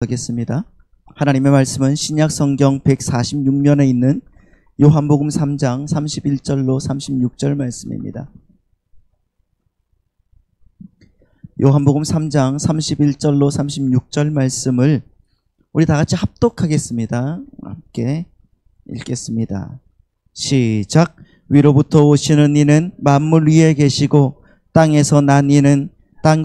하겠습니다. 하나님의 말씀은 신약 성경 146면에 있는 요한복음 3장 31절로 36절 말씀입니다. 요한복음 3장 31절로 36절 말씀을 우리 다 같이 합독하겠습니다. 함께 읽겠습니다. 시작. 위로부터 오시는 이는 만물 위에 계시고 땅에서 난 이는 땅에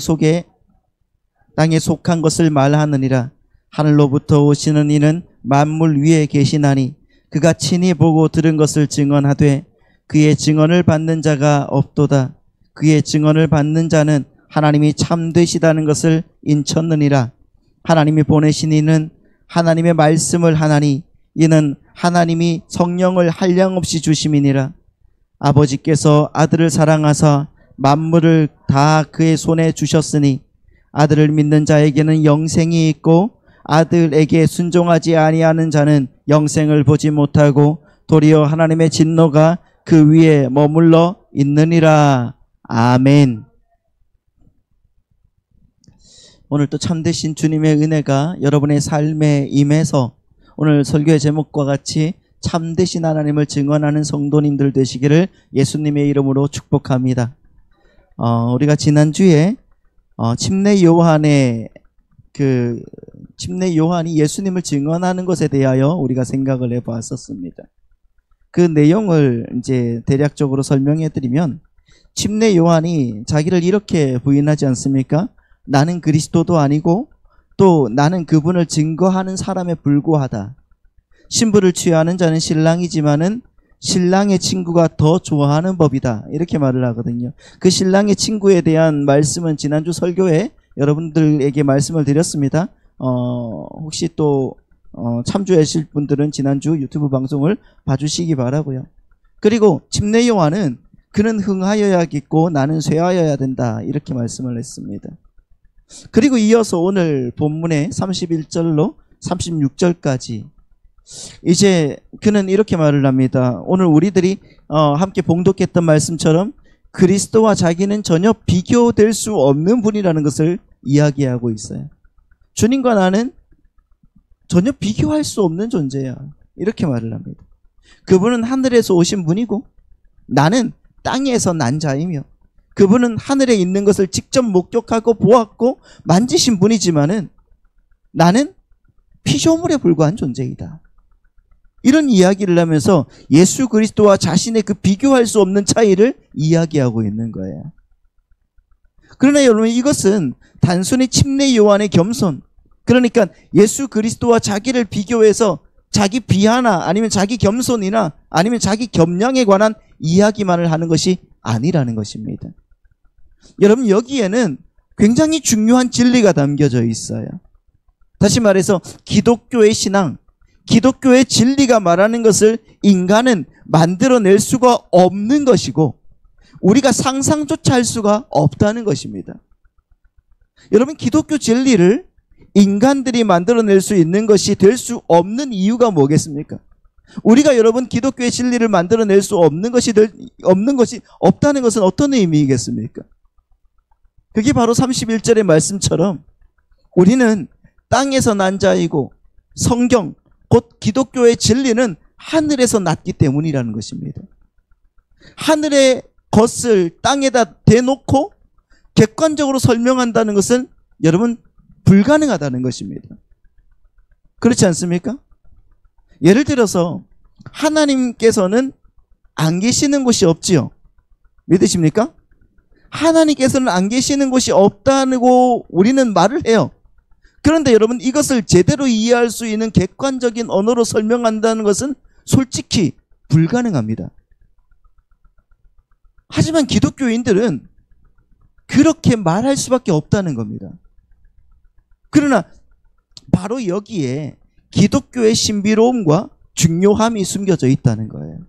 속한 것을 말하느니라. 하늘로부터 오시는 이는 만물 위에 계시나니 그가 친히 보고 들은 것을 증언하되 그의 증언을 받는 자가 없도다. 그의 증언을 받는 자는 하나님이 참되시다는 것을 인쳤느니라. 하나님이 보내신 이는 하나님의 말씀을 하나니 이는 하나님이 성령을 한량없이 주심이니라. 아버지께서 아들을 사랑하사 만물을 다 그의 손에 주셨으니 아들을 믿는 자에게는 영생이 있고 아들에게 순종하지 아니하는 자는 영생을 보지 못하고 도리어 하나님의 진노가 그 위에 머물러 있느니라. 아멘. 오늘 또 참되신 주님의 은혜가 여러분의 삶에 임해서 오늘 설교의 제목과 같이 참되신 하나님을 증언하는 성도님들 되시기를 예수님의 이름으로 축복합니다. 우리가 지난주에 침례 요한이 예수님을 증언하는 것에 대하여 우리가 생각을 해보았었습니다. 그 내용을 이제 대략적으로 설명해 드리면 침례 요한이 자기를 이렇게 부인하지 않습니까? 나는 그리스도도 아니고 또 나는 그분을 증거하는 사람에 불과하다. 신부를 취하는 자는 신랑이지만은 신랑의 친구가 더 좋아하는 법이다. 이렇게 말을 하거든요. 그 신랑의 친구에 대한 말씀은 지난주 설교에 여러분들에게 말씀을 드렸습니다. 혹시 또 참조하실 분들은 지난주 유튜브 방송을 봐주시기 바라고요. 그리고 침례 요한은 그는 흥하여야겠고 나는 쇠하여야 된다. 이렇게 말씀을 했습니다. 그리고 이어서 오늘 본문의 31절로 36절까지 이제 그는 이렇게 말을 합니다. 오늘 우리들이 함께 봉독했던 말씀처럼 그리스도와 자기는 전혀 비교될 수 없는 분이라는 것을 이야기하고 있어요. 주님과 나는 전혀 비교할 수 없는 존재야. 이렇게 말을 합니다. 그분은 하늘에서 오신 분이고 나는 땅에서 난 자이며 그분은 하늘에 있는 것을 직접 목격하고 보았고 만지신 분이지만은 나는 피조물에 불과한 존재이다. 이런 이야기를 하면서 예수 그리스도와 자신의 그 비교할 수 없는 차이를 이야기하고 있는 거예요. 그러나 여러분 이것은 단순히 침례 요한의 겸손, 그러니까 예수 그리스도와 자기를 비교해서 자기 비하나 아니면 자기 겸손이나 아니면 자기 겸량에 관한 이야기만을 하는 것이 아니라는 것입니다. 여러분 여기에는 굉장히 중요한 진리가 담겨져 있어요. 다시 말해서 기독교의 신앙, 기독교의 진리가 말하는 것을 인간은 만들어낼 수가 없는 것이고 우리가 상상조차 할 수가 없다는 것입니다. 여러분 기독교 진리를 인간들이 만들어낼 수 있는 것이 될 수 없는 이유가 뭐겠습니까? 우리가 여러분 기독교의 진리를 만들어낼 수 없는 것이 없다는 것은 어떤 의미이겠습니까? 그게 바로 31절의 말씀처럼 우리는 땅에서 난 자이고 성경 곧 기독교의 진리는 하늘에서 났기 때문이라는 것입니다. 하늘의 것을 땅에다 대놓고 객관적으로 설명한다는 것은 여러분 불가능하다는 것입니다. 그렇지 않습니까? 예를 들어서 하나님께서는 안 계시는 곳이 없지요. 믿으십니까? 하나님께서는 안 계시는 곳이 없다고 우리는 말을 해요. 그런데 여러분 이것을 제대로 이해할 수 있는 객관적인 언어로 설명한다는 것은 솔직히 불가능합니다. 하지만 기독교인들은 그렇게 말할 수밖에 없다는 겁니다. 그러나 바로 여기에 기독교의 신비로움과 중요함이 숨겨져 있다는 거예요.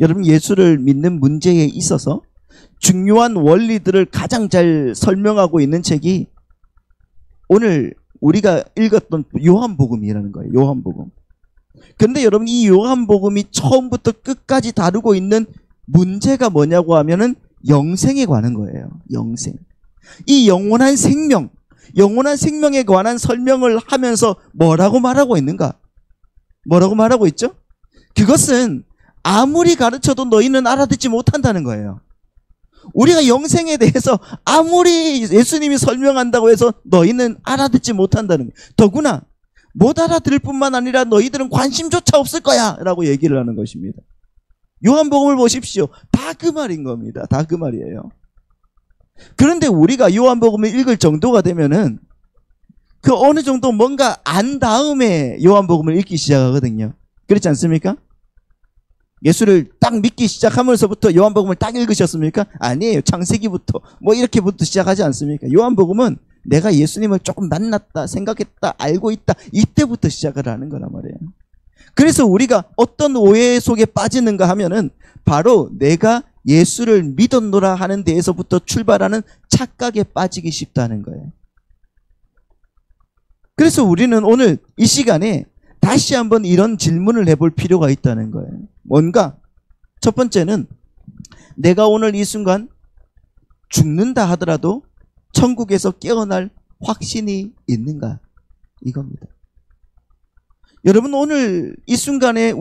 여러분 예수를 믿는 문제에 있어서 중요한 원리들을 가장 잘 설명하고 있는 책이 오늘 우리가 읽었던 요한복음이라는 거예요. 요한복음. 그런데 여러분 이 요한복음이 처음부터 끝까지 다루고 있는 문제가 뭐냐고 하면은 영생에 관한 거예요. 영생. 이 영원한 생명, 영원한 생명에 관한 설명을 하면서 뭐라고 말하고 있는가? 뭐라고 말하고 있죠? 그것은 아무리 가르쳐도 너희는 알아듣지 못한다는 거예요. 우리가 영생에 대해서 아무리 예수님이 설명한다고 해서 너희는 알아듣지 못한다는 거예요. 더구나 못 알아들을 뿐만 아니라 너희들은 관심조차 없을 거야 라고 얘기를 하는 것입니다. 요한복음을 보십시오. 다 그 말인 겁니다. 다 그 말이에요. 그런데 우리가 요한복음을 읽을 정도가 되면은 그 어느 정도 뭔가 안 다음에 요한복음을 읽기 시작하거든요. 그렇지 않습니까? 예수를 딱 믿기 시작하면서부터 요한복음을 딱 읽으셨습니까? 아니에요. 창세기부터 뭐 이렇게부터 시작하지 않습니까? 요한복음은 내가 예수님을 조금 만났다, 생각했다, 알고 있다, 이때부터 시작을 하는 거란 말이에요. 그래서 우리가 어떤 오해 속에 빠지는가 하면은 바로 내가 예수를 믿었노라 하는 데에서부터 출발하는 착각에 빠지기 쉽다는 거예요. 그래서 우리는 오늘 이 시간에 다시 한번 이런 질문을 해볼 필요가 있다는 거예요. 뭔가? 첫 번째는 내가 오늘 이 순간 죽는다 하더라도 천국에서 깨어날 확신이 있는가? 이겁니다. 여러분 오늘 이 순간에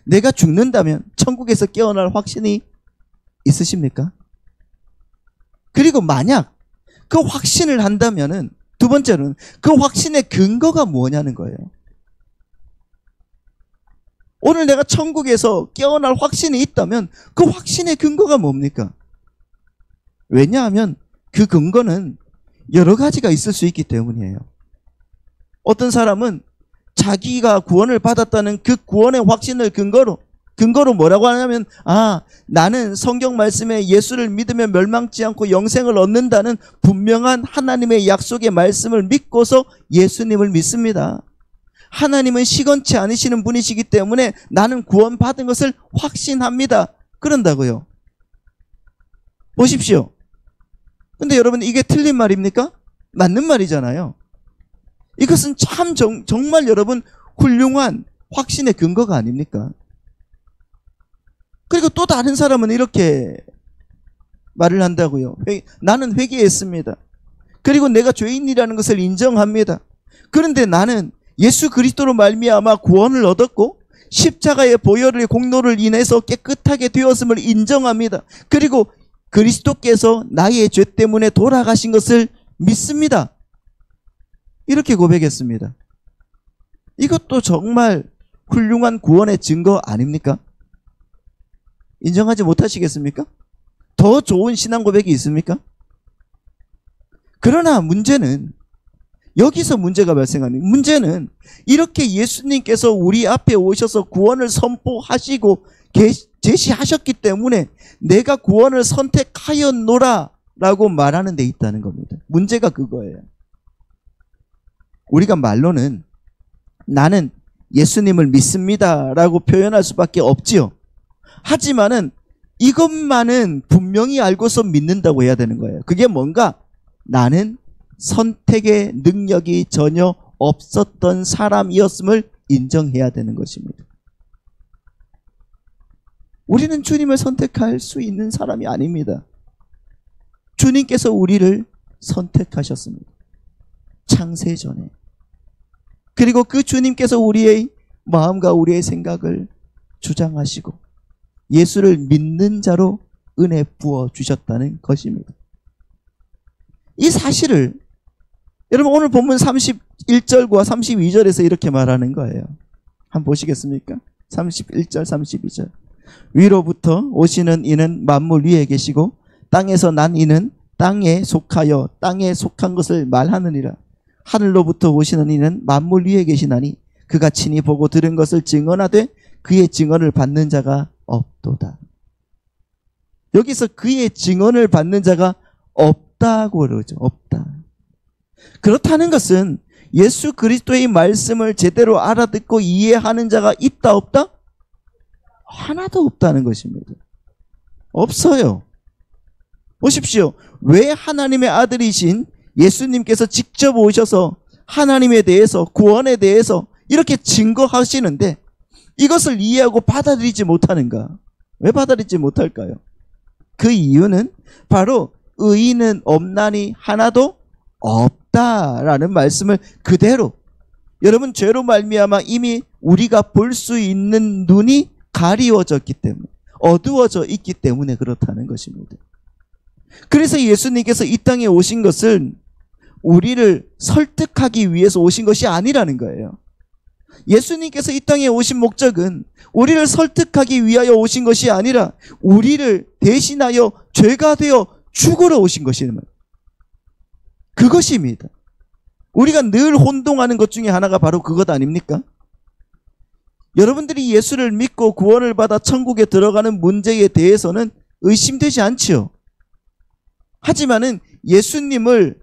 내가 죽는다면 천국에서 깨어날 확신이 있으십니까? 그리고 만약 그 확신을 한다면은 두 번째로는 그 확신의 근거가 뭐냐는 거예요. 오늘 내가 천국에서 깨어날 확신이 있다면 그 확신의 근거가 뭡니까? 왜냐하면 그 근거는 여러 가지가 있을 수 있기 때문이에요. 어떤 사람은 자기가 구원을 받았다는 그 구원의 확신을 근거로 뭐라고 하냐면 나는 성경 말씀에 예수를 믿으면 멸망치 않고 영생을 얻는다는 분명한 하나님의 약속의 말씀을 믿고서 예수님을 믿습니다. 하나님은 시건치 않으시는 분이시기 때문에 나는 구원받은 것을 확신합니다. 그런다고요. 보십시오. 근데 여러분 이게 틀린 말입니까? 맞는 말이잖아요. 이것은 참 정말 여러분 훌륭한 확신의 근거가 아닙니까? 그리고 또 다른 사람은 이렇게 말을 한다고요. 나는 회개했습니다. 그리고 내가 죄인이라는 것을 인정합니다. 그런데 나는 예수 그리스도로 말미암아 구원을 얻었고 십자가의 보혈의 공로를 인해서 깨끗하게 되었음을 인정합니다. 그리고 그리스도께서 나의 죄 때문에 돌아가신 것을 믿습니다. 이렇게 고백했습니다. 이것도 정말 훌륭한 구원의 증거 아닙니까? 인정하지 못하시겠습니까? 더 좋은 신앙 고백이 있습니까? 그러나 문제는 여기서 문제가 발생하는 문제는 이렇게 예수님께서 우리 앞에 오셔서 구원을 선포하시고 제시하셨기 때문에 내가 구원을 선택하였노라 라고 말하는 데 있다는 겁니다. 문제가 그거예요. 우리가 말로는 나는 예수님을 믿습니다 라고 표현할 수밖에 없지요. 하지만은 이것만은 분명히 알고서 믿는다고 해야 되는 거예요. 그게 뭔가? 나는 선택의 능력이 전혀 없었던 사람이었음을 인정해야 되는 것입니다. 우리는 주님을 선택할 수 있는 사람이 아닙니다. 주님께서 우리를 선택하셨습니다. 창세전에. 그리고 그 주님께서 우리의 마음과 우리의 생각을 주장하시고 예수를 믿는 자로 은혜 부어주셨다는 것입니다. 이 사실을 여러분 오늘 본문 31절과 32절에서 이렇게 말하는 거예요. 한번 보시겠습니까? 31절 32절 위로부터 오시는 이는 만물 위에 계시고 땅에서 난 이는 땅에 속하여 땅에 속한 것을 말하느니라. 하늘로부터 오시는 이는 만물 위에 계시나니 그가 친히 보고 들은 것을 증언하되 그의 증언을 받는 자가 없도다. 여기서 그의 증언을 받는 자가 없다고 그러죠. 없다. 그렇다는 것은 예수 그리스도의 말씀을 제대로 알아듣고 이해하는 자가 있다 없다? 하나도 없다는 것입니다. 없어요. 보십시오. 왜 하나님의 아들이신 예수님께서 직접 오셔서 하나님에 대해서 구원에 대해서 이렇게 증거하시는데 이것을 이해하고 받아들이지 못하는가? 왜 받아들이지 못할까요? 그 이유는 바로 의인은 없나니 하나도 없다라는 말씀을 그대로, 여러분 죄로 말미암아 이미 우리가 볼 수 있는 눈이 가리워졌기 때문에, 어두워져 있기 때문에 그렇다는 것입니다. 그래서 예수님께서 이 땅에 오신 것은 우리를 설득하기 위해서 오신 것이 아니라는 거예요. 예수님께서 이 땅에 오신 목적은 우리를 설득하기 위하여 오신 것이 아니라 우리를 대신하여 죄가 되어 죽으러 오신 것입니다. 그것입니다. 우리가 늘 혼동하는 것 중에 하나가 바로 그것 아닙니까? 여러분들이 예수를 믿고 구원을 받아 천국에 들어가는 문제에 대해서는 의심되지 않지요. 하지만은 예수님을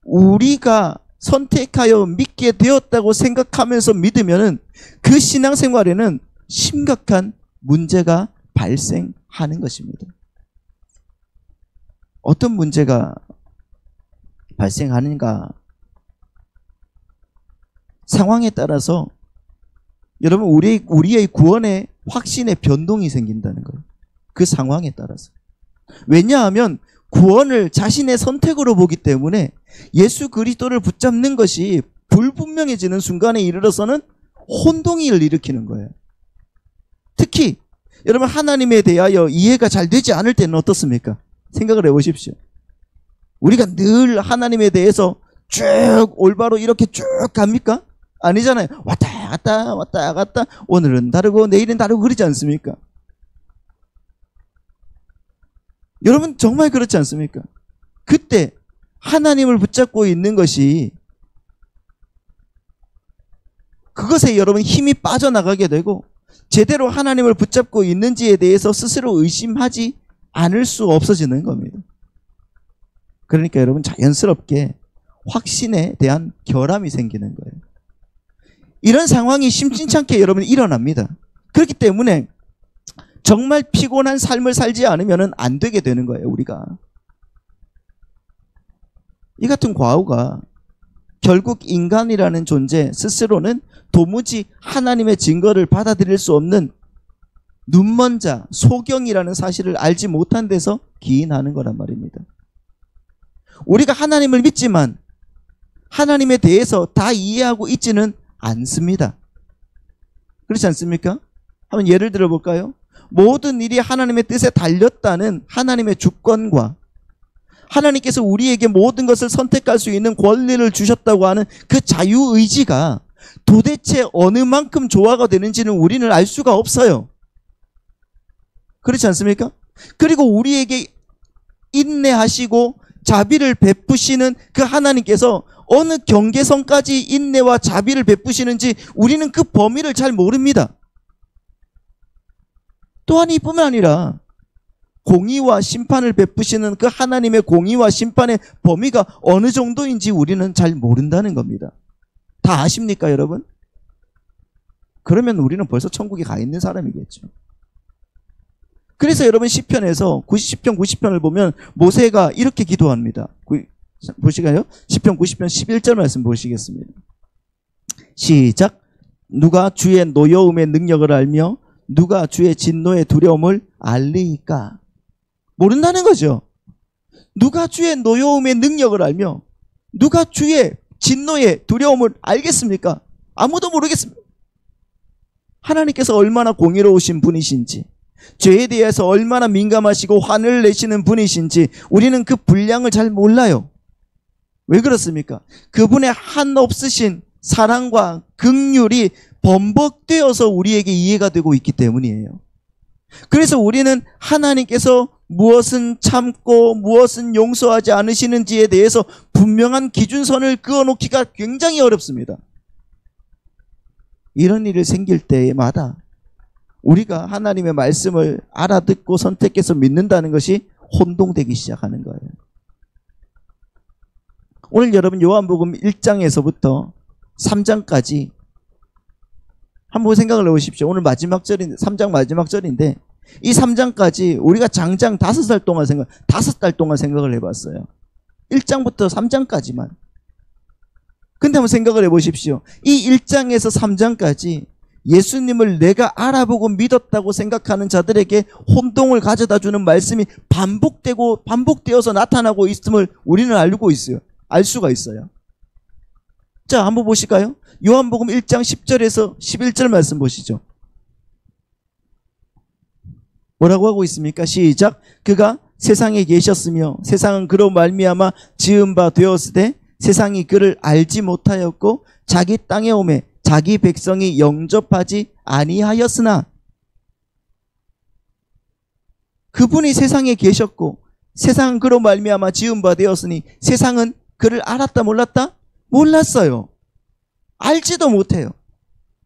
우리가 선택하여 믿게 되었다고 생각하면서 믿으면은 그 신앙생활에는 심각한 문제가 발생하는 것입니다. 어떤 문제가 발생하는가? 상황에 따라서 여러분 우리의 구원의 확신의 변동이 생긴다는 거예요. 그 상황에 따라서. 왜냐하면 구원을 자신의 선택으로 보기 때문에 예수 그리스도를 붙잡는 것이 불분명해지는 순간에 이르러서는 혼동을 일으키는 거예요. 특히 여러분 하나님에 대하여 이해가 잘 되지 않을 때는 어떻습니까? 생각을 해보십시오. 우리가 늘 하나님에 대해서 쭉 올바로 이렇게 쭉 갑니까? 아니잖아요. 왔다 갔다 왔다 갔다, 오늘은 다르고 내일은 다르고 그러지 않습니까? 여러분 정말 그렇지 않습니까? 그때 하나님을 붙잡고 있는 것이, 그것에 여러분 힘이 빠져나가게 되고 제대로 하나님을 붙잡고 있는지에 대해서 스스로 의심하지 않을 수 없어지는 겁니다. 그러니까 여러분 자연스럽게 확신에 대한 결함이 생기는 거예요. 이런 상황이 심심찮게 여러분 일어납니다. 그렇기 때문에 정말 피곤한 삶을 살지 않으면 안 되게 되는 거예요, 우리가. 이 같은 과오가 결국 인간이라는 존재 스스로는 도무지 하나님의 증거를 받아들일 수 없는 눈먼 자, 소경이라는 사실을 알지 못한 데서 기인하는 거란 말입니다. 우리가 하나님을 믿지만 하나님에 대해서 다 이해하고 있지는 않습니다. 그렇지 않습니까? 한번 예를 들어 볼까요? 모든 일이 하나님의 뜻에 달렸다는 하나님의 주권과 하나님께서 우리에게 모든 것을 선택할 수 있는 권리를 주셨다고 하는 그 자유의지가 도대체 어느 만큼 조화가 되는지는 우리는 알 수가 없어요. 그렇지 않습니까? 그리고 우리에게 인내하시고 자비를 베푸시는 그 하나님께서 어느 경계선까지 인내와 자비를 베푸시는지 우리는 그 범위를 잘 모릅니다. 또한 이뿐만 아니라 공의와 심판을 베푸시는 그 하나님의 공의와 심판의 범위가 어느 정도인지 우리는 잘 모른다는 겁니다. 다 아십니까, 여러분? 그러면 우리는 벌써 천국에 가 있는 사람이겠죠. 그래서 여러분 시편에서 90편을 보면 모세가 이렇게 기도합니다. 보시가요? 시편 90편 11절 말씀 보시겠습니다. 시작. 누가 주의 노여움의 능력을 알며 누가 주의 진노의 두려움을 알리까? 모른다는 거죠. 누가 주의 노여움의 능력을 알며 누가 주의 진노의 두려움을 알겠습니까? 아무도 모르겠습니다. 하나님께서 얼마나 공의로우신 분이신지, 죄에 대해서 얼마나 민감하시고 화를 내시는 분이신지 우리는 그 분량을 잘 몰라요. 왜 그렇습니까? 그분의 한없으신 사랑과 긍휼이 범벅되어서 우리에게 이해가 되고 있기 때문이에요. 그래서 우리는 하나님께서 무엇은 참고 무엇은 용서하지 않으시는지에 대해서 분명한 기준선을 그어놓기가 굉장히 어렵습니다. 이런 일이 생길 때마다 우리가 하나님의 말씀을 알아듣고 선택해서 믿는다는 것이 혼동되기 시작하는 거예요. 오늘 여러분 요한복음 1장에서부터 3장까지 한번 생각을 해보십시오. 오늘 마지막 절인데, 3장 마지막 절인데 이 3장까지 우리가 장장 5달 동안 생각을 해봤어요. 1장부터 3장까지만. 근데 한번 생각을 해보십시오. 이 1장에서 3장까지 예수님을 내가 알아보고 믿었다고 생각하는 자들에게 혼동을 가져다주는 말씀이 반복되어서 나타나고 있음을 우리는 알고 있어요. 알 수가 있어요. 자, 한번 보실까요? 요한복음 1장 10절에서 11절 말씀 보시죠. 뭐라고 하고 있습니까? 시작. 그가 세상에 계셨으며 세상은 그로 말미암아 지은 바 되었으되 세상이 그를 알지 못하였고 자기 땅에 오매 자기 백성이 영접하지 아니하였으나 그분이 세상에 계셨고 세상은 그로 말미암아 지은 바 되었으니 세상은 그를 알았다 몰랐다? 몰랐어요. 알지도 못해요.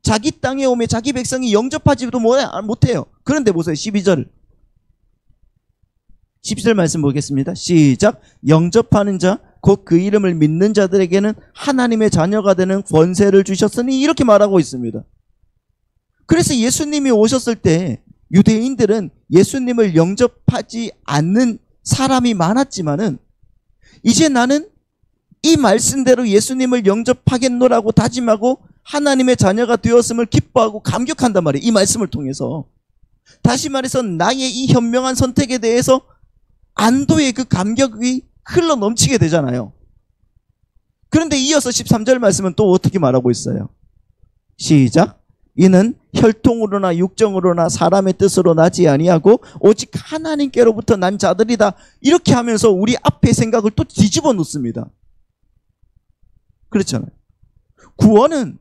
자기 땅에 오매 자기 백성이 영접하지도 못해요. 그런데 보세요. 12절 말씀 보겠습니다. 시작. 영접하는 자 곧 그 이름을 믿는 자들에게는 하나님의 자녀가 되는 권세를 주셨으니 이렇게 말하고 있습니다. 그래서 예수님이 오셨을 때 유대인들은 예수님을 영접하지 않는 사람이 많았지만은 이제 나는 이 말씀대로 예수님을 영접하겠노라고 다짐하고 하나님의 자녀가 되었음을 기뻐하고 감격한단 말이에요. 이 말씀을 통해서. 다시 말해서 나의 이 현명한 선택에 대해서 안도의 그 감격이 흘러 넘치게 되잖아요. 그런데 이어서 13절 말씀은 또 어떻게 말하고 있어요? 시작. 이는 혈통으로나 육정으로나 사람의 뜻으로 나지 아니하고 오직 하나님께로부터 난 자들이다. 이렇게 하면서 우리 앞의 생각을 또 뒤집어 놓습니다. 그렇잖아요. 구원은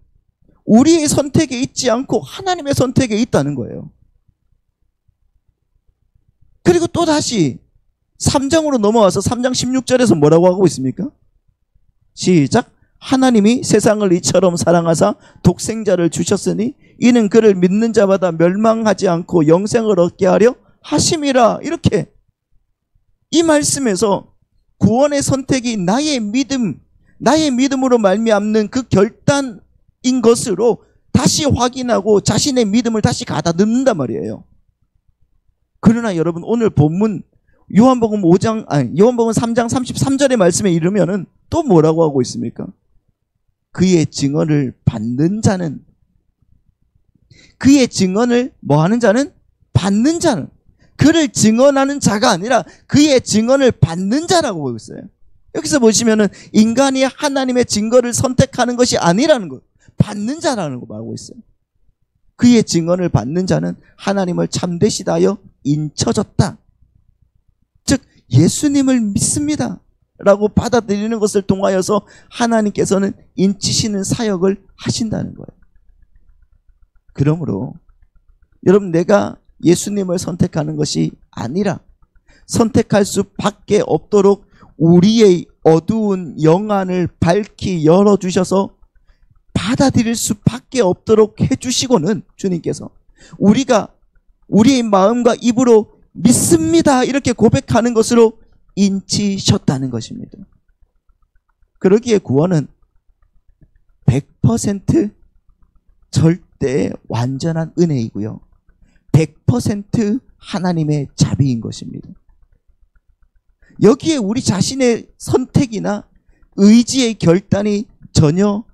우리의 선택에 있지 않고 하나님의 선택에 있다는 거예요. 그리고 또 다시 3장으로 넘어와서 3장 16절에서 뭐라고 하고 있습니까? 시작. 하나님이 세상을 이처럼 사랑하사 독생자를 주셨으니 이는 그를 믿는 자마다 멸망하지 않고 영생을 얻게 하려 하심이라. 이렇게 이 말씀에서 구원의 선택이 나의 믿음으로 말미암는 그 결단인 것으로 다시 확인하고 자신의 믿음을 다시 가다듬는단 말이에요. 그러나 여러분 오늘 본문 요한복음 3장 33절의 말씀에 이르면은 또 뭐라고 하고 있습니까? 그의 증언을 받는 자는 뭐하는 자는? 받는 자는 그를 증언하는 자가 아니라 그의 증언을 받는 자라고 보고 있어요. 여기서 보시면은 인간이 하나님의 증거를 선택하는 것이 아니라는 것, 받는 자라는 거 말하고 있어요. 그의 증언을 받는 자는 하나님을 참되시다 하여 인쳐졌다. 즉 예수님을 믿습니다 라고 받아들이는 것을 통하여서 하나님께서는 인치시는 사역을 하신다는 거예요. 그러므로 여러분, 내가 예수님을 선택하는 것이 아니라 선택할 수밖에 없도록 우리의 어두운 영안을 밝히 열어주셔서 받아들일 수밖에 없도록 해주시고는 주님께서 우리가 우리의 마음과 입으로 믿습니다 이렇게 고백하는 것으로 인치셨다는 것입니다. 그러기에 구원은 100% 절대 완전한 은혜이고요, 100% 하나님의 자비인 것입니다. 여기에 우리 자신의 선택이나 의지의 결단이 전혀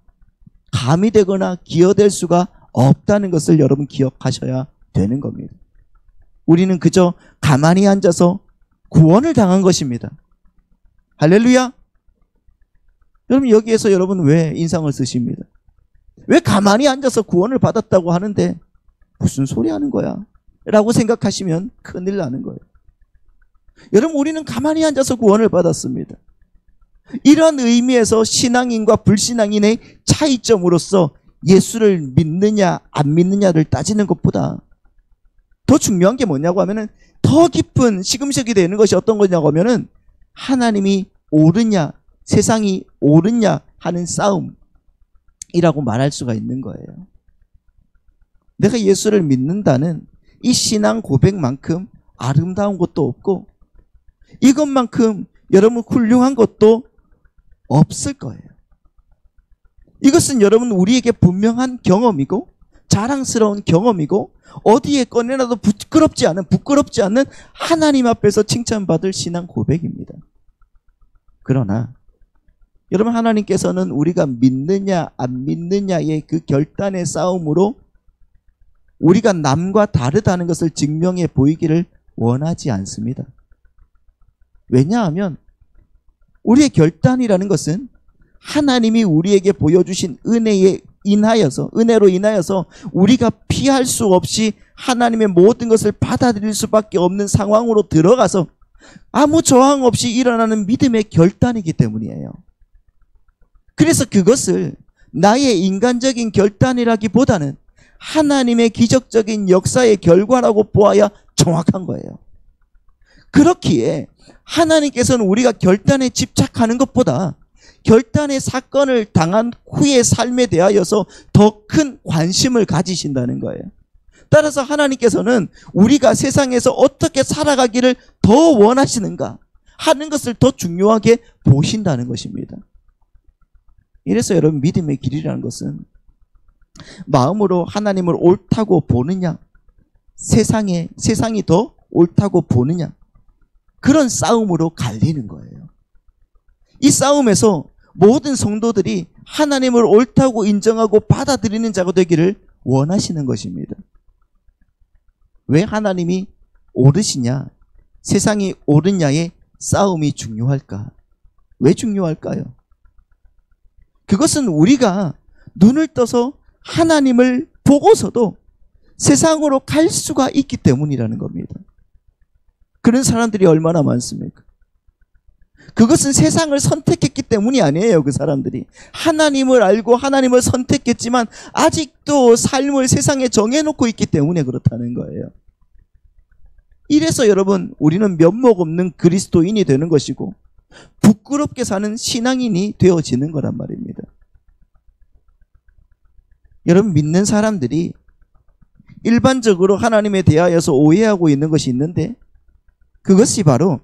가미되거나 기여될 수가 없다는 것을 여러분 기억하셔야 되는 겁니다. 우리는 그저 가만히 앉아서 구원을 당한 것입니다. 할렐루야. 여러분, 여기에서 여러분 왜 인상을 쓰십니다? 왜 가만히 앉아서 구원을 받았다고 하는데 무슨 소리 하는 거야 라고 생각하시면 큰일 나는 거예요. 여러분, 우리는 가만히 앉아서 구원을 받았습니다. 이런 의미에서 신앙인과 불신앙인의 차이점으로서 예수를 믿느냐 안 믿느냐를 따지는 것보다 더 중요한 게 뭐냐고 하면은, 더 깊은 시금석이 되는 것이 어떤 거냐고 하면은 하나님이 옳으냐 세상이 옳으냐 하는 싸움이라고 말할 수가 있는 거예요. 내가 예수를 믿는다는 이 신앙 고백만큼 아름다운 것도 없고 이것만큼 여러분 훌륭한 것도 없을 거예요. 이것은 여러분 우리에게 분명한 경험이고 자랑스러운 경험이고 어디에 꺼내놔도 부끄럽지 않는 하나님 앞에서 칭찬받을 신앙 고백입니다. 그러나 여러분, 하나님께서는 우리가 믿느냐 안 믿느냐의 그 결단의 싸움으로 우리가 남과 다르다는 것을 증명해 보이기를 원하지 않습니다. 왜냐하면 우리의 결단이라는 것은 하나님이 우리에게 보여주신 은혜로 인하여서 우리가 피할 수 없이 하나님의 모든 것을 받아들일 수밖에 없는 상황으로 들어가서 아무 저항 없이 일어나는 믿음의 결단이기 때문이에요. 그래서 그것을 나의 인간적인 결단이라기보다는 하나님의 기적적인 역사의 결과라고 보아야 정확한 거예요. 그렇기에 하나님께서는 우리가 결단에 집착하는 것보다 결단의 사건을 당한 후의 삶에 대하여서 더 큰 관심을 가지신다는 거예요. 따라서 하나님께서는 우리가 세상에서 어떻게 살아가기를 더 원하시는가 하는 것을 더 중요하게 보신다는 것입니다. 이래서 여러분, 믿음의 길이라는 것은 마음으로 하나님을 옳다고 보느냐, 세상이 더 옳다고 보느냐, 그런 싸움으로 갈리는 거예요. 이 싸움에서 모든 성도들이 하나님을 옳다고 인정하고 받아들이는 자가 되기를 원하시는 것입니다. 왜 하나님이 옳으시냐, 세상이 옳으냐의 싸움이 중요할까? 왜 중요할까요? 그것은 우리가 눈을 떠서 하나님을 보고서도 세상으로 갈 수가 있기 때문이라는 겁니다. 그런 사람들이 얼마나 많습니까? 그것은 세상을 선택했기 때문이 아니에요. 그 사람들이 하나님을 알고 하나님을 선택했지만 아직도 삶을 세상에 정해놓고 있기 때문에 그렇다는 거예요. 이래서 여러분, 우리는 면목 없는 그리스도인이 되는 것이고 부끄럽게 사는 신앙인이 되어지는 거란 말입니다. 여러분, 믿는 사람들이 일반적으로 하나님에 대하여서 오해하고 있는 것이 있는데, 그것이 바로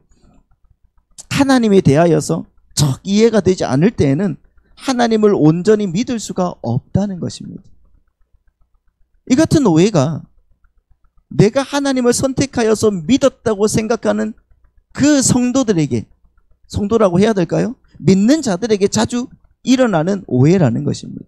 하나님에 대하여서 적 이해가 되지 않을 때에는 하나님을 온전히 믿을 수가 없다는 것입니다. 이 같은 오해가 내가 하나님을 선택하여서 믿었다고 생각하는 그 성도들에게, 성도라고 해야 될까요? 믿는 자들에게 자주 일어나는 오해라는 것입니다.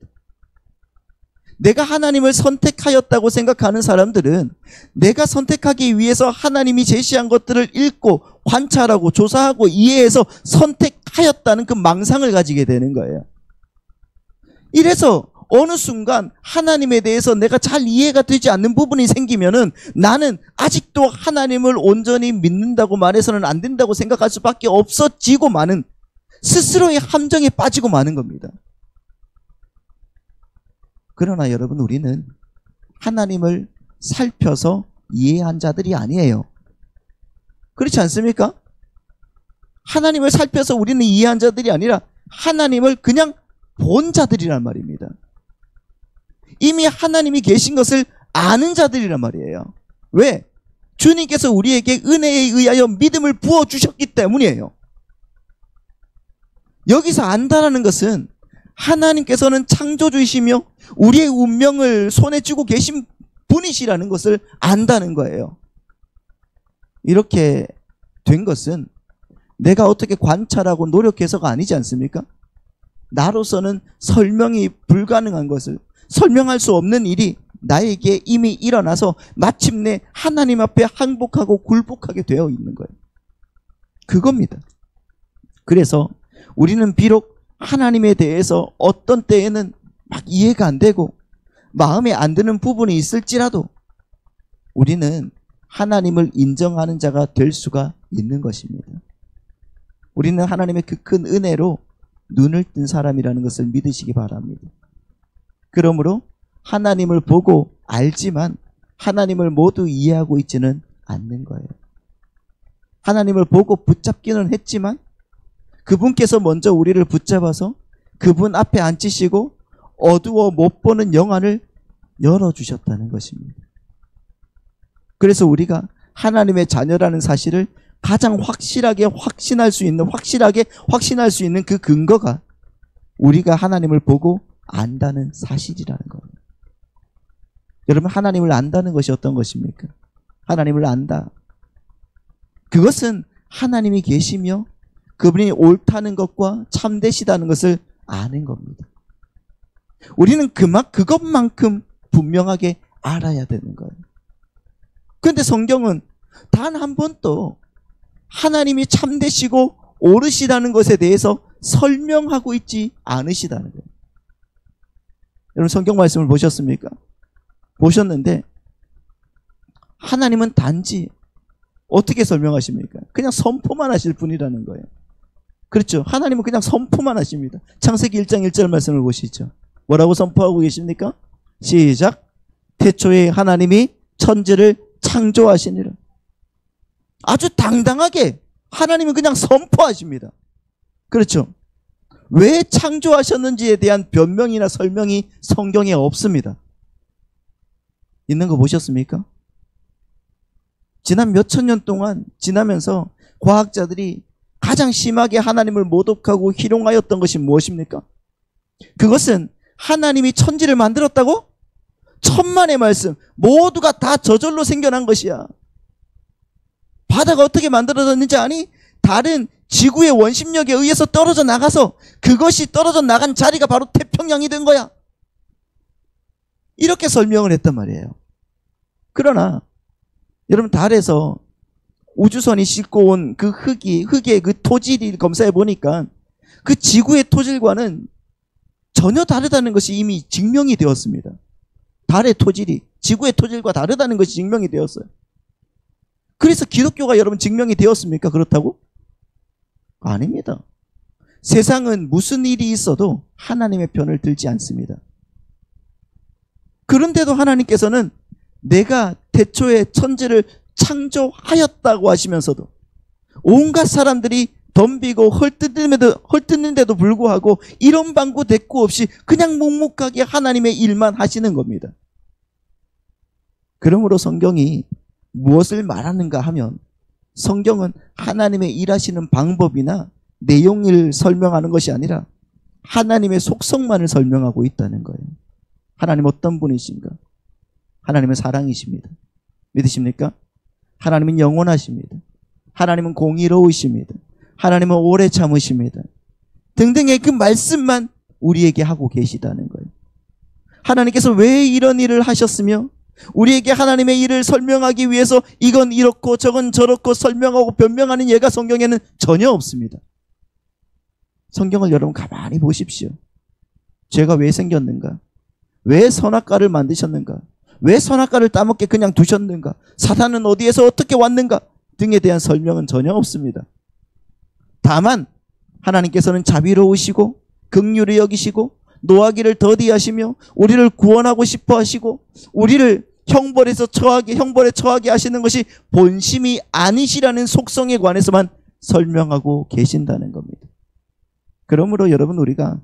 내가 하나님을 선택하였다고 생각하는 사람들은 내가 선택하기 위해서 하나님이 제시한 것들을 읽고 관찰하고 조사하고 이해해서 선택하였다는 그 망상을 가지게 되는 거예요. 이래서 어느 순간 하나님에 대해서 내가 잘 이해가 되지 않는 부분이 생기면은 나는 아직도 하나님을 온전히 믿는다고 말해서는 안 된다고 생각할 수밖에 없어지고 마는, 스스로의 함정에 빠지고 마는 겁니다. 그러나 여러분, 우리는 하나님을 살펴서 이해한 자들이 아니에요. 그렇지 않습니까? 하나님을 살펴서 우리는 이해한 자들이 아니라 하나님을 그냥 본 자들이란 말입니다. 이미 하나님이 계신 것을 아는 자들이란 말이에요. 왜? 주님께서 우리에게 은혜에 의하여 믿음을 부어주셨기 때문이에요. 여기서 안다라는 것은 하나님께서는 창조주이시며 우리의 운명을 손에 쥐고 계신 분이시라는 것을 안다는 거예요. 이렇게 된 것은 내가 어떻게 관찰하고 노력해서가 아니지 않습니까? 나로서는 설명이 불가능한 것을, 설명할 수 없는 일이 나에게 이미 일어나서 마침내 하나님 앞에 항복하고 굴복하게 되어 있는 거예요. 그겁니다. 그래서 우리는 비록 하나님에 대해서 어떤 때에는 막 이해가 안 되고 마음에 안 드는 부분이 있을지라도 우리는 하나님을 인정하는 자가 될 수가 있는 것입니다. 우리는 하나님의 그 큰 은혜로 눈을 뜬 사람이라는 것을 믿으시기 바랍니다. 그러므로 하나님을 보고 알지만 하나님을 모두 이해하고 있지는 않는 거예요. 하나님을 보고 붙잡기는 했지만 그분께서 먼저 우리를 붙잡아서 그분 앞에 앉히시고 어두워 못 보는 영안을 열어주셨다는 것입니다. 그래서 우리가 하나님의 자녀라는 사실을 가장 확실하게 확신할 수 있는 그 근거가 우리가 하나님을 보고 안다는 사실이라는 겁니다. 여러분, 하나님을 안다는 것이 어떤 것입니까? 하나님을 안다. 그것은 하나님이 계시며 그분이 옳다는 것과 참되시다는 것을 아는 겁니다. 우리는 그것만큼 분명하게 알아야 되는 거예요. 그런데 성경은 단 한 번도 하나님이 참되시고 옳으시다는 것에 대해서 설명하고 있지 않으시다는 거예요. 여러분 성경 말씀을 보셨습니까? 보셨는데 하나님은 단지 어떻게 설명하십니까? 그냥 선포만 하실 분이라는 거예요. 그렇죠? 하나님은 그냥 선포만 하십니다. 창세기 1장 1절 말씀을 보시죠. 뭐라고 선포하고 계십니까? 시작. 태초에 하나님이 천지를 창조하시니라. 아주 당당하게 하나님은 그냥 선포하십니다. 그렇죠? 왜 창조하셨는지에 대한 변명이나 설명이 성경에 없습니다. 있는 거 보셨습니까? 지난 몇천 년 동안 지나면서 과학자들이 가장 심하게 하나님을 모독하고 희롱하였던 것이 무엇입니까? 그것은 하나님이 천지를 만들었다고? 천만의 말씀, 모두가 다 저절로 생겨난 것이야. 바다가 어떻게 만들어졌는지 아니? 다른 지구의 원심력에 의해서 떨어져 나가서 그것이 떨어져 나간 자리가 바로 태평양이 된 거야. 이렇게 설명을 했단 말이에요. 그러나 여러분 달에서 우주선이 싣고 온 그 흙의 그 토질이 검사해 보니까 그 지구의 토질과는 전혀 다르다는 것이 이미 증명이 되었습니다. 달의 토질이 지구의 토질과 다르다는 것이 증명이 되었어요. 그래서 기독교가 여러분 증명이 되었습니까? 그렇다고? 아닙니다. 세상은 무슨 일이 있어도 하나님의 편을 들지 않습니다. 그런데도 하나님께서는 내가 태초에 천지를 창조하였다고 하시면서도 온갖 사람들이 덤비고 헐뜯는데도 불구하고 이런 방구 대꾸 없이 그냥 묵묵하게 하나님의 일만 하시는 겁니다. 그러므로 성경이 무엇을 말하는가 하면 성경은 하나님의 일하시는 방법이나 내용을 설명하는 것이 아니라 하나님의 속성만을 설명하고 있다는 거예요. 하나님 어떤 분이신가? 하나님은 사랑이십니다. 믿으십니까? 하나님은 영원하십니다. 하나님은 공의로우십니다. 하나님은 오래 참으십니다. 등등의 그 말씀만 우리에게 하고 계시다는 거예요. 하나님께서 왜 이런 일을 하셨으며 우리에게 하나님의 일을 설명하기 위해서 이건 이렇고 저건 저렇고 설명하고 변명하는 예가 성경에는 전혀 없습니다. 성경을 여러분 가만히 보십시오. 죄가 왜 생겼는가? 왜 선악과를 만드셨는가? 왜 선악과를 따먹게 그냥 두셨는가? 사탄은 어디에서 어떻게 왔는가? 등에 대한 설명은 전혀 없습니다. 다만 하나님께서는 자비로우시고 긍휼히 여기시고 노하기를 더디하시며 우리를 구원하고 싶어 하시고 우리를 형벌에 처하게 하시는 것이 본심이 아니시라는 속성에 관해서만 설명하고 계신다는 겁니다. 그러므로 여러분 우리가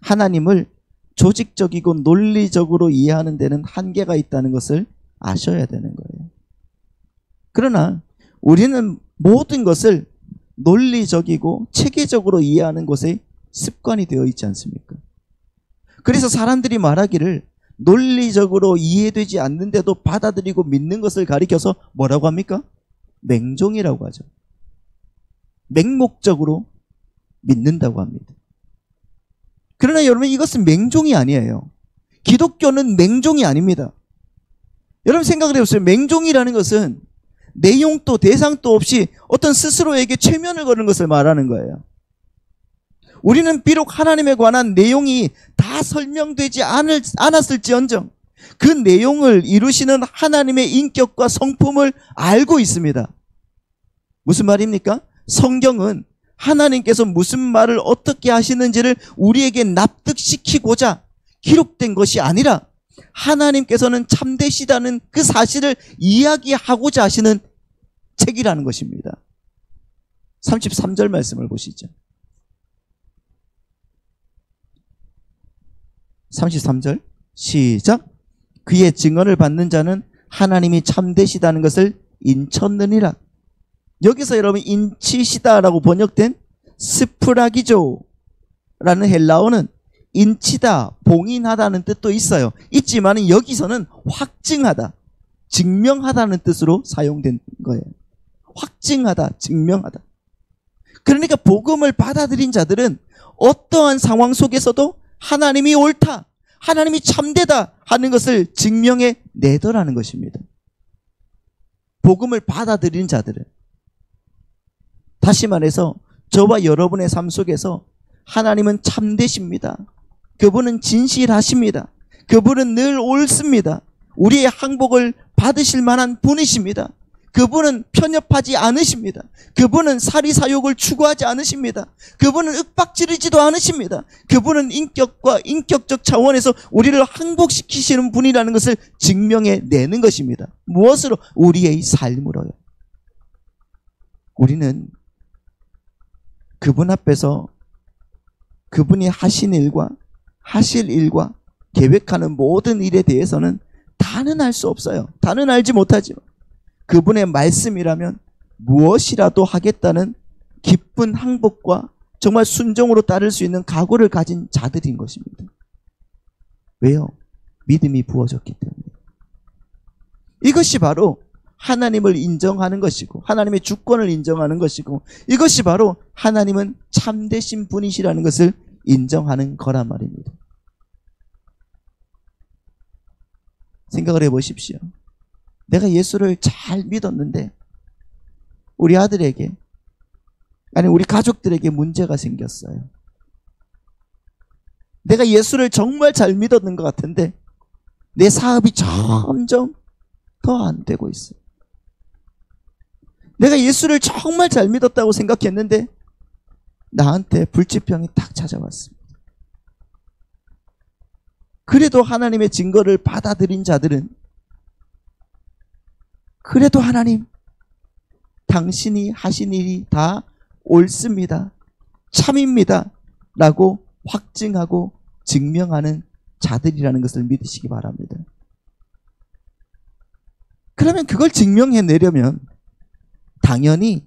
하나님을 조직적이고 논리적으로 이해하는 데는 한계가 있다는 것을 아셔야 되는 거예요. 그러나 우리는 모든 것을 논리적이고 체계적으로 이해하는 것에 습관이 되어 있지 않습니까? 그래서 사람들이 말하기를 논리적으로 이해되지 않는데도 받아들이고 믿는 것을 가리켜서 뭐라고 합니까? 맹종이라고 하죠. 맹목적으로 믿는다고 합니다. 그러나 여러분 이것은 맹종이 아니에요. 기독교는 맹종이 아닙니다. 여러분 생각을 해보세요. 맹종이라는 것은 내용도 대상도 없이 어떤 스스로에게 최면을 거는 것을 말하는 거예요. 우리는 비록 하나님에 관한 내용이 다 설명되지 않았을지언정 그 내용을 이루시는 하나님의 인격과 성품을 알고 있습니다. 무슨 말입니까? 성경은 하나님께서 무슨 말을 어떻게 하시는지를 우리에게 납득시키고자 기록된 것이 아니라 하나님께서는 참되시다는 그 사실을 이야기하고자 하시는 책이라는 것입니다. 33절 말씀을 보시죠. 33절 시작. 그의 증언을 받는 자는 하나님이 참되시다는 것을 인쳤느니라. 여기서 여러분 인치시다라고 번역된 스프라기조라는 헬라어는 인치다, 봉인하다는 뜻도 있어요. 있지만 여기서는 확증하다, 증명하다는 뜻으로 사용된 거예요. 확증하다, 증명하다. 그러니까 복음을 받아들인 자들은 어떠한 상황 속에서도 하나님이 옳다, 하나님이 참되다 하는 것을 증명해 내더라는 것입니다. 복음을 받아들인 자들은, 다시 말해서 저와 여러분의 삶 속에서 하나님은 참되십니다. 그분은 진실하십니다. 그분은 늘 옳습니다. 우리의 항복을 받으실 만한 분이십니다. 그분은 편협하지 않으십니다. 그분은 사리사욕을 추구하지 않으십니다. 그분은 윽박지르지도 않으십니다. 그분은 인격적 차원에서 우리를 항복시키시는 분이라는 것을 증명해 내는 것입니다. 무엇으로? 우리의 삶으로요. 우리는 그분 앞에서 그분이 하신 일과 하실 일과 계획하는 모든 일에 대해서는 다는 알 수 없어요. 다는 알지 못하지만 그분의 말씀이라면 무엇이라도 하겠다는 기쁜 항복과 정말 순종으로 따를 수 있는 각오를 가진 자들인 것입니다. 왜요? 믿음이 부어졌기 때문에. 이것이 바로 하나님을 인정하는 것이고 하나님의 주권을 인정하는 것이고 이것이 바로 하나님은 참되신 분이시라는 것을 인정하는 거란 말입니다. 생각을 해보십시오. 내가 예수를 잘 믿었는데 우리 아들에게, 아니 우리 가족들에게 문제가 생겼어요. 내가 예수를 정말 잘 믿었는 것 같은데 내 사업이 점점 더 안 되고 있어요. 내가 예수를 정말 잘 믿었다고 생각했는데 나한테 불치병이 딱 찾아왔습니다. 그래도 하나님의 증거를 받아들인 자들은 그래도 하나님, 당신이 하신 일이 다 옳습니다. 참입니다. 라고 확증하고 증명하는 자들이라는 것을 믿으시기 바랍니다. 그러면 그걸 증명해내려면 당연히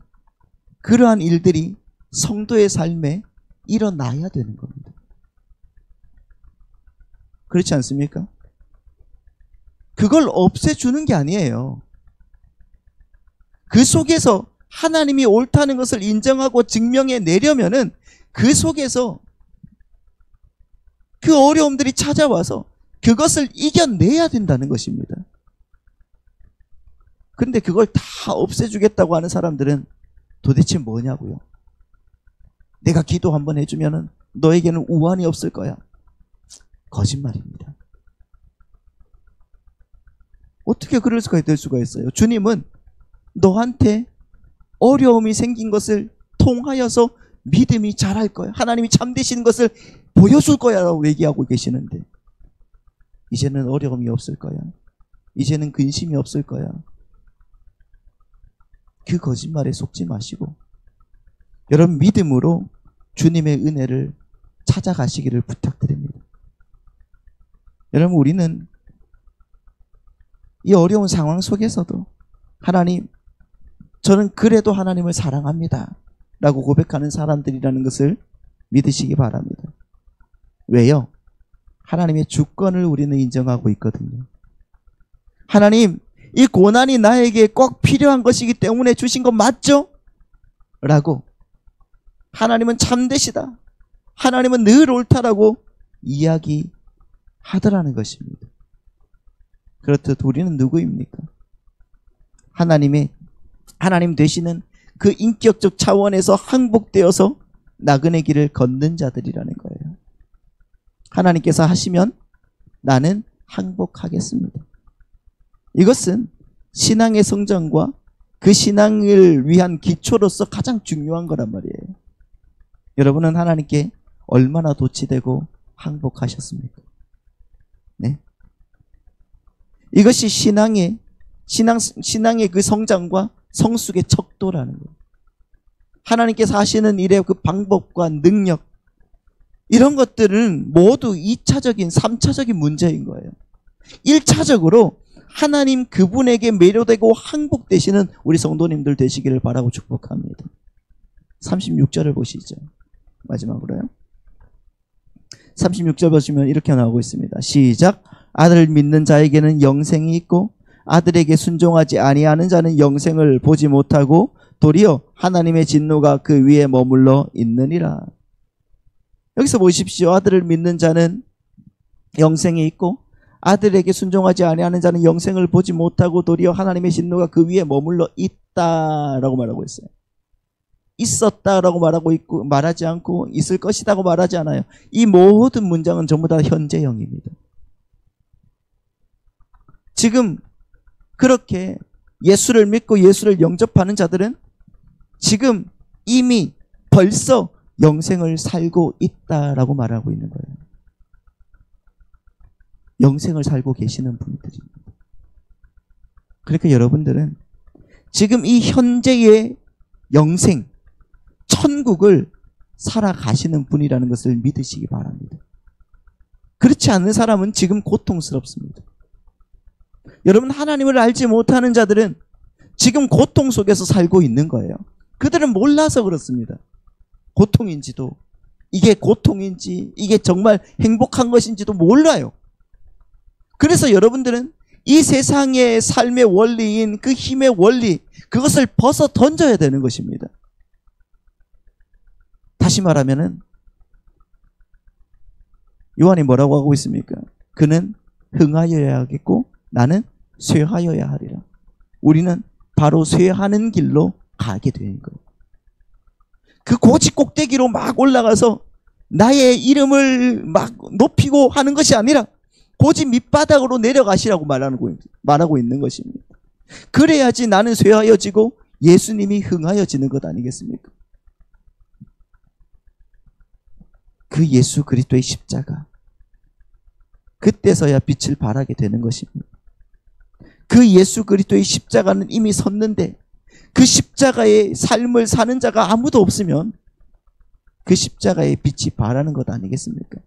그러한 일들이 성도의 삶에 일어나야 되는 겁니다. 그렇지 않습니까? 그걸 없애주는 게 아니에요. 그 속에서 하나님이 옳다는 것을 인정하고 증명해 내려면은 그 속에서 그 어려움들이 찾아와서 그것을 이겨내야 된다는 것입니다. 그런데 그걸 다 없애주겠다고 하는 사람들은 도대체 뭐냐고요? 내가 기도 한번 해주면은 너에게는 우환이 없을 거야. 거짓말입니다. 어떻게 그럴 수가 될 수가 있어요? 주님은 너한테 어려움이 생긴 것을 통하여서 믿음이 자랄 거야. 하나님이 참되신 것을 보여줄 거야 라고 얘기하고 계시는데 이제는 어려움이 없을 거야. 이제는 근심이 없을 거야. 그 거짓말에 속지 마시고 여러분 믿음으로 주님의 은혜를 찾아가시기를 부탁드립니다. 여러분 우리는 이 어려운 상황 속에서도 하나님, 저는 그래도 하나님을 사랑합니다 라고 고백하는 사람들이라는 것을 믿으시기 바랍니다. 왜요? 하나님의 주권을 우리는 인정하고 있거든요. 하나님, 이 고난이 나에게 꼭 필요한 것이기 때문에 주신 것 맞죠? 라고 하나님은 참되시다, 하나님은 늘 옳다라고 이야기하더라는 것입니다. 그렇듯 우리는 누구입니까? 하나님 되시는 그 인격적 차원에서 항복되어서 나그네 길을 걷는 자들이라는 거예요. 하나님께서 하시면 나는 항복하겠습니다. 이것은 신앙의 성장과 그 신앙을 위한 기초로서 가장 중요한 거란 말이에요. 여러분은 하나님께 얼마나 도취되고 항복하셨습니까? 네? 이것이 신앙의 그 성장과 성숙의 척도라는 거예요. 하나님께서 하시는 일의 그 방법과 능력, 이런 것들은 모두 2차적인 3차적인 문제인 거예요. 1차적으로 하나님 그분에게 매료되고 항복되시는 우리 성도님들 되시기를 바라고 축복합니다. 36절을 보시죠. 마지막으로요. 36절 보시면 이렇게 나오고 있습니다. 시작. 아들을 믿는 자에게는 영생이 있고 아들에게 순종하지 아니하는 자는 영생을 보지 못하고 도리어 하나님의 진노가 그 위에 머물러 있느니라. 여기서 보십시오. 아들을 믿는 자는 영생이 있고 아들에게 순종하지 아니하는 자는 영생을 보지 못하고 도리어 하나님의 진노가 그 위에 머물러 있다라고 말하고 있어요. 있었다라고 말하고 있고 말하지 않고 있을 것이라고 말하지 않아요. 이 모든 문장은 전부 다 현재형입니다. 지금 그렇게 예수를 믿고 예수를 영접하는 자들은 지금 이미 벌써 영생을 살고 있다라고 말하고 있는 거예요. 영생을 살고 계시는 분들입니다. 그러니까 여러분들은 지금 이 현재의 영생, 천국을 살아가시는 분이라는 것을 믿으시기 바랍니다. 그렇지 않은 사람은 지금 고통스럽습니다. 여러분, 하나님을 알지 못하는 자들은 지금 고통 속에서 살고 있는 거예요. 그들은 몰라서 그렇습니다. 고통인지도, 이게 고통인지, 이게 정말 행복한 것인지도 몰라요. 그래서 여러분들은 이 세상의 삶의 원리인 그 힘의 원리, 그것을 벗어 던져야 되는 것입니다. 다시 말하면은 요한이 뭐라고 하고 있습니까? 그는 흥하여야 하겠고 나는 쇠하여야 하리라. 우리는 바로 쇠하는 길로 가게 된 거예요. 그 고지 꼭대기로 막 올라가서 나의 이름을 막 높이고 하는 것이 아니라 고지 밑바닥으로 내려가시라고 말하고 있는 것입니다. 그래야지 나는 쇠하여지고 예수님이 흥하여지는 것 아니겠습니까? 그 예수 그리스도의 십자가, 그때서야 빛을 발하게 되는 것입니다. 그 예수 그리스도의 십자가는 이미 섰는데 그 십자가의 삶을 사는 자가 아무도 없으면 그 십자가의 빛이 발하는 것 아니겠습니까?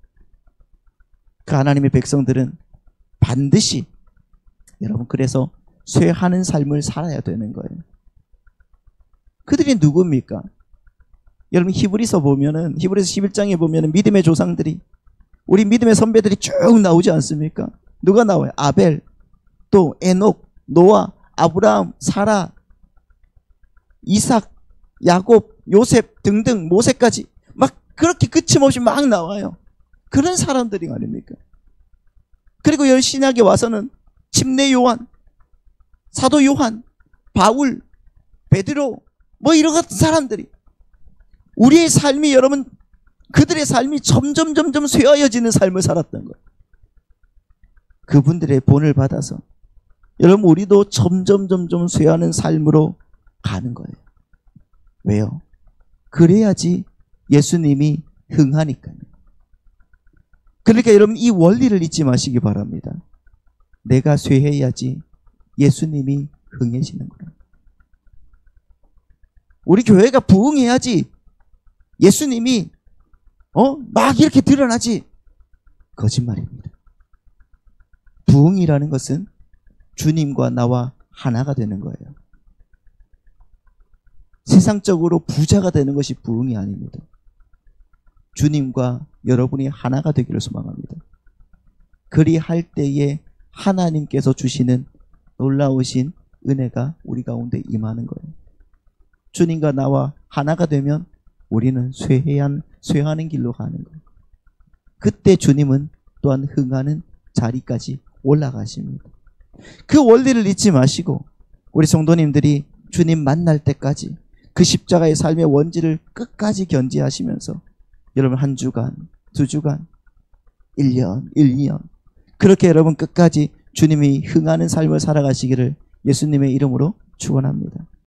그 하나님의 백성들은 반드시 여러분 그래서 쇠하는 삶을 살아야 되는 거예요. 그들이 누굽니까? 여러분 히브리서 보면은 히브리서 11장에 보면은 믿음의 조상들이 우리 믿음의 선배들이 쭉 나오지 않습니까? 누가 나와요? 아벨, 또 에녹, 노아, 아브라함, 사라, 이삭, 야곱, 요셉 등등 모세까지 막 그렇게 끝임없이 막 나와요. 그런 사람들이 아닙니까? 그리고 신약에 와서는 침례 요한, 사도 요한, 바울, 베드로 뭐 이런 같은 사람들이 우리의 삶이 여러분 그들의 삶이 점점 쇠하여지는 삶을 살았던 거예요. 그분들의 본을 받아서 여러분 우리도 점점 쇠하는 삶으로 가는 거예요. 왜요? 그래야지 예수님이 흥하니까요. 그러니까 여러분 이 원리를 잊지 마시기 바랍니다. 내가 쇠해야지 예수님이 흥해지는 거예요. 우리 교회가 부흥해야지 예수님이 막 이렇게 드러나지. 거짓말입니다. 부흥이라는 것은 주님과 나와 하나가 되는 거예요. 세상적으로 부자가 되는 것이 부흥이 아닙니다. 주님과 여러분이 하나가 되기를 소망합니다. 그리할 때에 하나님께서 주시는 놀라우신 은혜가 우리 가운데 임하는 거예요. 주님과 나와 하나가 되면 우리는 쇠하는 길로 가는 거예요. 그때 주님은 또한 흥하는 자리까지 올라가십니다. 그 원리를 잊지 마시고 우리 성도님들이 주님 만날 때까지 그 십자가의 삶의 원지를 끝까지 견지하시면서 여러분 한 주간, 두 주간, 1년, 1, 2년 그렇게 여러분 끝까지 주님이 흥하는 삶을 살아가시기를 예수님의 이름으로 축원합니다.